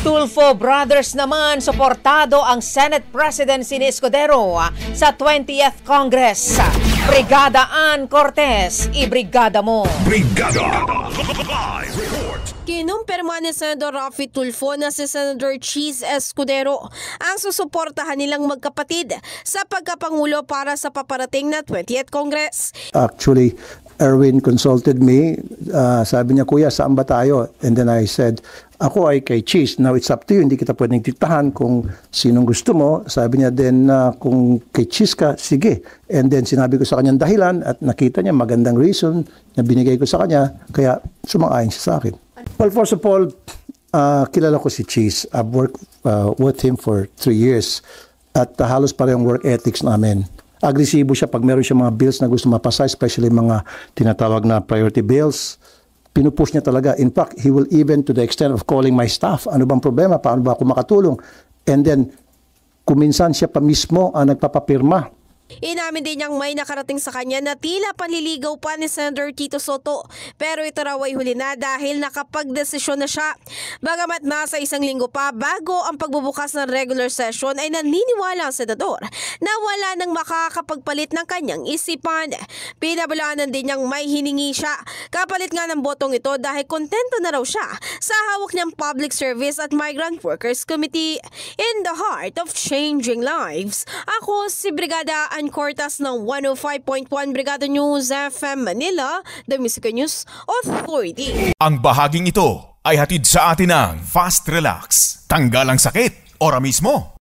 Tulfo Brothers naman, suportado ang Senate Presidency ni Escudero sa 20th Congress. Brigada Ann Cortez, ibrigada mo. Brigada Live Report. Kinumpirma ni Senador Raffy Tulfo na si Senator Cheese Escudero ang susuportahan nilang magkapatid sa pagkapangulo para sa paparating na 20th Congress. Actually, Erwin consulted me. Sabi niya, Kuya, saan ba tayo? And then I said, ako ay kay Cheese. Now it's up to you. Hindi kita pwedeng diktahan kung sinong gusto mo. Sabi niya din, kung kay Cheese ka, sige. And then sinabi ko sa kanyang dahilan at nakita niya magandang reason na binigay ko sa kanya. Kaya sumang-ayon siya sa akin. Well, first of all, kilala ko si Cheese. I've worked with him for 3 years. At halos parehong work ethics namin. Agresibo siya pag meron siya mga bills na gusto mapasa, especially mga tinatawag na priority bills. Pinupush niya talaga. In fact, he will even to the extent of calling my staff. Ano bang problema? Paano ba ako makatulong? And then, kuminsan siya pa mismo ang nagpapapirma. Inamin din niyang may nakarating sa kanya na tila panliligaw pa ni Senator Tito Soto, pero ito raw ay huli na dahil nakapagdesisyon na siya. Bagamat nasa 1 linggo pa bago ang pagbubukas ng regular session ay naniniwala ang senador na wala nang makakapagpalit ng kanyang isipan. Pinabulaanan din niyang may hiningi siya kapalit nga ng botong ito dahil kontento na raw siya sa hawak niyang Public Service at Migrant Workers Committee. In the heart of changing lives, ako si Brigada Ann Cortez ng 105.1 Brigada News FM Manila, The Music News Authority. Ang bahaging ito ay hatid sa atin ng Fast Relax. Tanggal ang sakit, ora mismo.